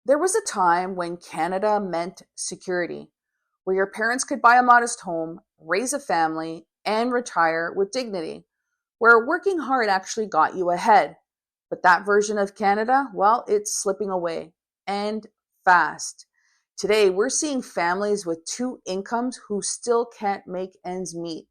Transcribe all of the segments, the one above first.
There was a time when Canada meant security, where your parents could buy a modest home, raise a family, and retire with dignity, where working hard actually got you ahead. But that version of Canada, well, it's slipping away and fast. Today, we're seeing families with two incomes who still can't make ends meet.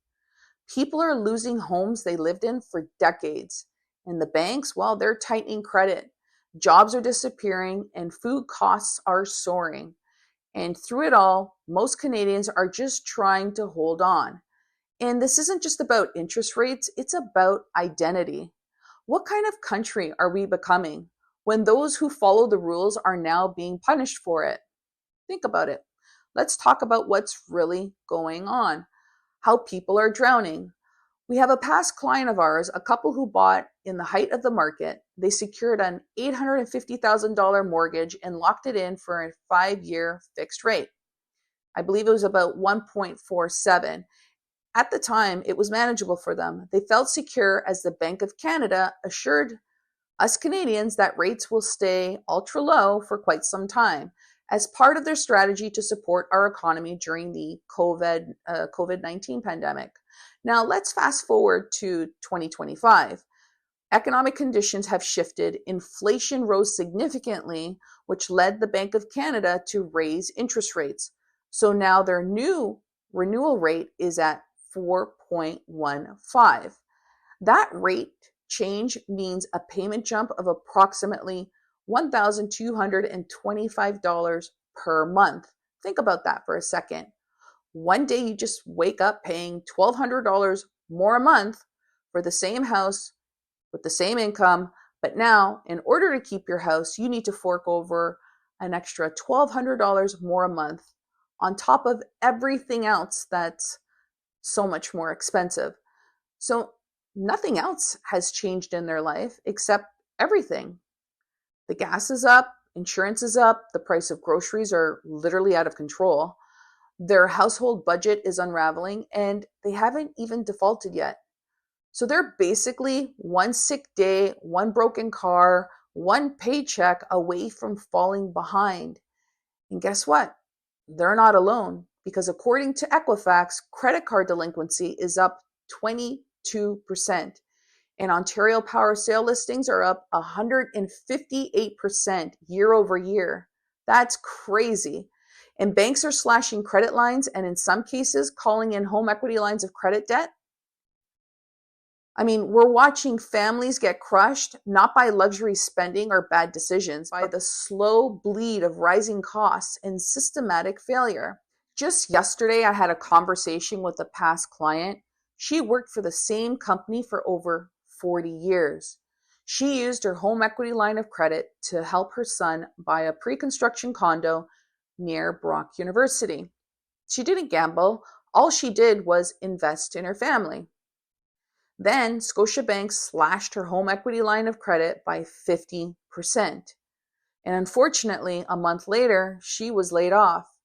People are losing homes they lived in for decades. And the banks, well, they're tightening credit. Jobs are disappearing and food costs are soaring. And through it all, most Canadians are just trying to hold on. And this isn't just about interest rates, it's about identity. What kind of country are we becoming when those who follow the rules are now being punished for it? Think about it. Let's talk about what's really going on, how people are drowning. We have a past client of ours, a couple who bought in the height of the market. They secured an $850,000 mortgage and locked it in for a 5-year fixed rate. I believe it was about 1.47. At the time, it was manageable for them. They felt secure as the Bank of Canada assured us Canadians that rates will stay ultra low for quite some time as part of their strategy to support our economy during the COVID-19 pandemic. Now, let's fast forward to 2025. Economic conditions have shifted. Inflation rose significantly, which led the Bank of Canada to raise interest rates. So now their new renewal rate is at 4.15. That rate change means a payment jump of approximately $1,225 per month. Think about that for a second. One day you just wake up paying $1,200 more a month for the same house with the same income, but now in order to keep your house, you need to fork over an extra $1,200 more a month on top of everything else that's so much more expensive. So nothing else has changed in their life except everything. The gas is up, insurance is up, the price of groceries are literally out of control. Their household budget is unraveling and they haven't even defaulted yet. So they're basically one sick day, one broken car, one paycheck away from falling behind. And guess what? They're not alone because according to Equifax, credit card delinquency is up 22%. And Ontario power sale listings are up 158% year over year. That's crazy. And banks are slashing credit lines and in some cases calling in home equity lines of credit debt. I mean, we're watching families get crushed, not by luxury spending or bad decisions, by the slow bleed of rising costs and systematic failure. Just yesterday, I had a conversation with a past client. She worked for the same company for over 40 years. She used her home equity line of credit to help her son buy a pre-construction condo near Brock University. She didn't gamble. All she did was invest in her family. Then Scotiabank slashed her home equity line of credit by 50%. And unfortunately, a month later, she was laid off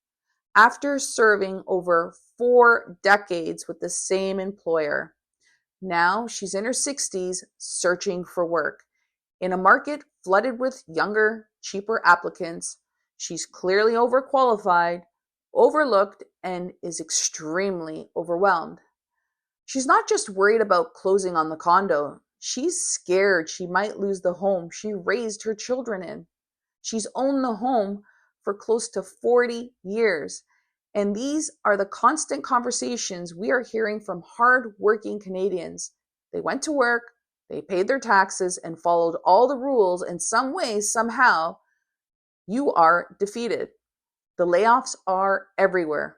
after serving over 4 decades with the same employer. Now she's in her 60s searching for work. In a market flooded with younger, cheaper applicants, she's clearly overqualified, overlooked, and is extremely overwhelmed. She's not just worried about closing on the condo. She's scared she might lose the home she raised her children in. She's owned the home for close to 40 years. And these are the constant conversations we are hearing from hard-working Canadians. They went to work, they paid their taxes, and followed all the rules. In some way, somehow, you are defeated. The layoffs are everywhere.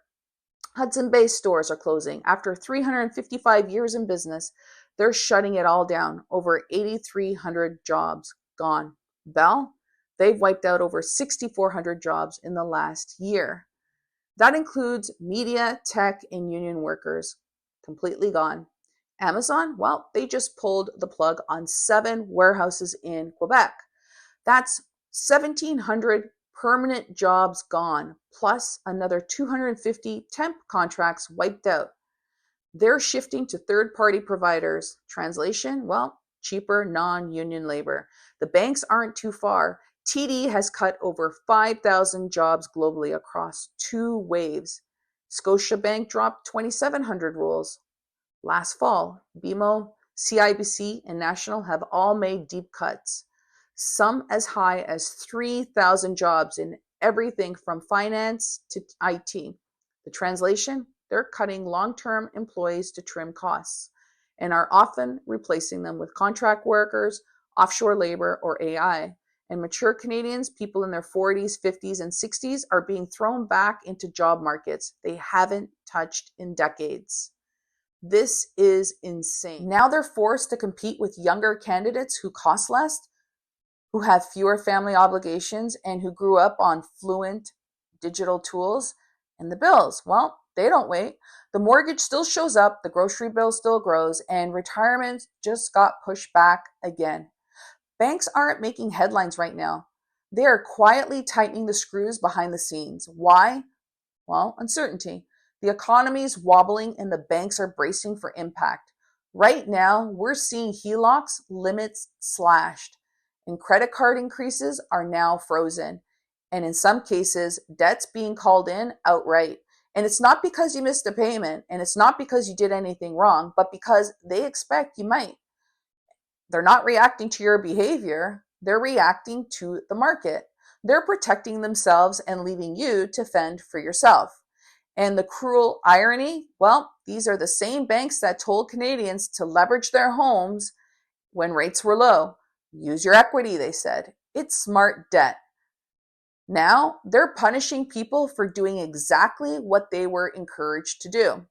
Hudson Bay stores are closing. After 355 years in business, they're shutting it all down. Over 8,300 jobs gone. Bell, they've wiped out over 6,400 jobs in the last year. That includes media, tech, and union workers. Completely gone. Amazon, well, they just pulled the plug on 7 warehouses in Quebec. That's 1,700 permanent jobs gone, plus another 250 temp contracts wiped out. They're shifting to third-party providers. Translation, well, cheaper non-union labor. The banks aren't too far. TD has cut over 5,000 jobs globally across 2 waves. Scotiabank dropped 2,700 roles. Last fall, BMO, CIBC, and National have all made deep cuts, some as high as 3,000 jobs in everything from finance to IT. The translation? They're cutting long-term employees to trim costs and are often replacing them with contract workers, offshore labor, or AI. And mature Canadians, people in their 40s, 50s, and 60s, are being thrown back into job markets they haven't touched in decades. This is insane. Now they're forced to compete with younger candidates who cost less, who have fewer family obligations, and who grew up on fluent digital tools. And the bills, well, they don't wait. The mortgage still shows up, the grocery bill still grows, and retirement just got pushed back again. Banks aren't making headlines right now. They are quietly tightening the screws behind the scenes. Why? Well, uncertainty. The economy is wobbling and the banks are bracing for impact. Right now, we're seeing HELOCs limits slashed, and credit card increases are now frozen. And in some cases, debt's being called in outright. And it's not because you missed a payment, and it's not because you did anything wrong, but because they expect you might. They're not reacting to your behavior, they're reacting to the market. They're protecting themselves and leaving you to fend for yourself. And the cruel irony, well, these are the same banks that told Canadians to leverage their homes when rates were low. Use your equity, they said. It's smart debt. Now they're punishing people for doing exactly what they were encouraged to do.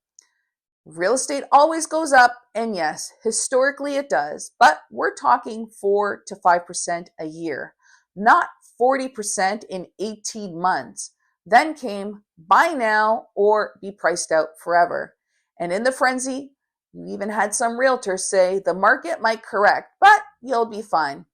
Real estate always goes up, and yes, historically it does, but we're talking 4 to 5% a year, not 40% in 18 months. Then came buy now or be priced out forever. And in the frenzy, you even had some realtors say the market might correct, but you'll be fine.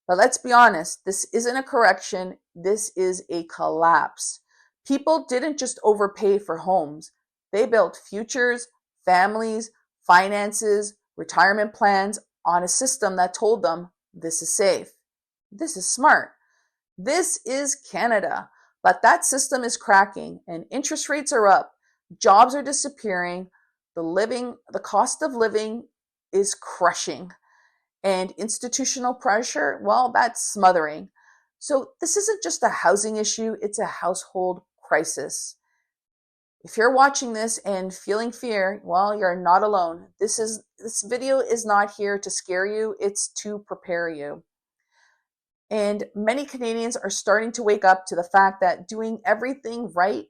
But let's be honest, this isn't a correction, this is a collapse. People didn't just overpay for homes. They built futures, families, finances, retirement plans on a system that told them this is safe. This is smart. This is Canada. But that system is cracking and interest rates are up. Jobs are disappearing. The cost of living is crushing. And institutional pressure, well, that's smothering. So this isn't just a housing issue, it's a household crisis. If you're watching this and feeling fear, well, you're not alone. This video is not here to scare you, it's to prepare you. And many Canadians are starting to wake up to the fact that doing everything right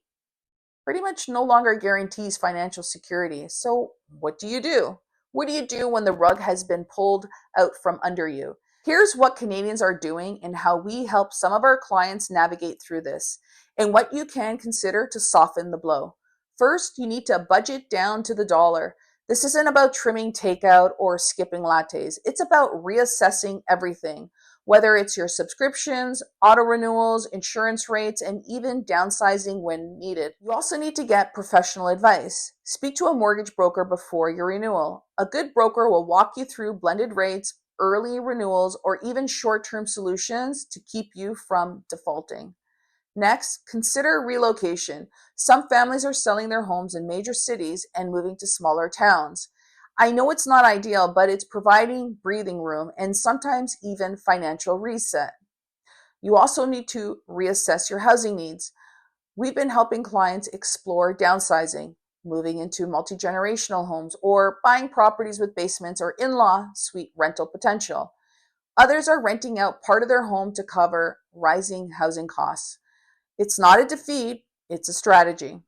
pretty much no longer guarantees financial security. So what do you do? What do you do when the rug has been pulled out from under you? Here's what Canadians are doing and how we help some of our clients navigate through this, and what you can consider to soften the blow. First, you need to budget down to the dollar. This isn't about trimming takeout or skipping lattes. It's about reassessing everything, whether it's your subscriptions, auto renewals, insurance rates, and even downsizing when needed. You also need to get professional advice. Speak to a mortgage broker before your renewal. A good broker will walk you through blended rates, early renewals, or even short-term solutions to keep you from defaulting. Next, consider relocation. Some families are selling their homes in major cities and moving to smaller towns. I know it's not ideal, but it's providing breathing room and sometimes even financial reset. You also need to reassess your housing needs. We've been helping clients explore downsizing, moving into multi-generational homes, or buying properties with basements or in-law suite rental potential. Others are renting out part of their home to cover rising housing costs. It's not a defeat, it's a strategy.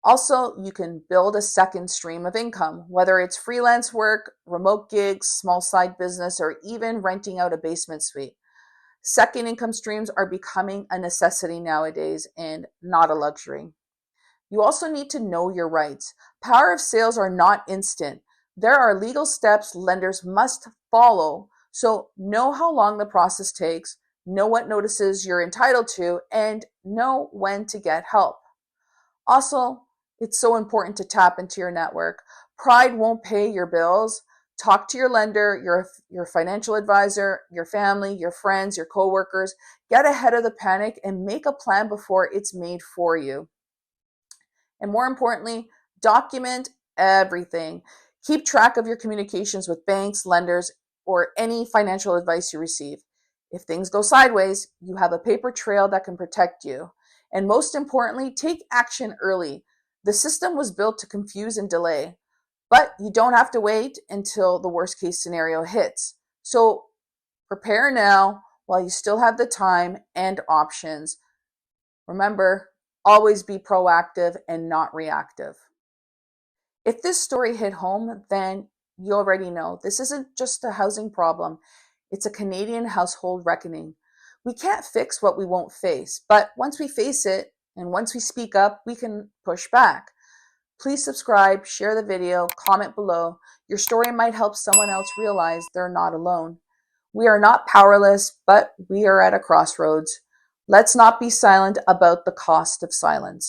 Also, you can build a second stream of income, whether it's freelance work, remote gigs, small side business, or even renting out a basement suite. Second income streams are becoming a necessity nowadays and not a luxury. You also need to know your rights. Power of sales are not instant. There are legal steps lenders must follow, so know how long the process takes, know what notices you're entitled to, and know when to get help. Also, it's so important to tap into your network. Pride won't pay your bills. Talk to your lender, your financial advisor, your family, your friends, your coworkers. Get ahead of the panic and make a plan before it's made for you. And more importantly, document everything. Keep track of your communications with banks, lenders, or any financial advice you receive. If things go sideways, you have a paper trail that can protect you. And most importantly, take action early. The system was built to confuse and delay, but you don't have to wait until the worst case scenario hits. So prepare now while you still have the time and options. Remember, always be proactive and not reactive. If this story hit home, then you already know this isn't just a housing problem, it's a Canadian household reckoning. We can't fix what we won't face, but once we face it and once we speak up, we can push back. Please subscribe, share the video, comment below. Your story might help someone else realize they're not alone. We are not powerless, but we are at a crossroads. Let's not be silent about the cost of silence.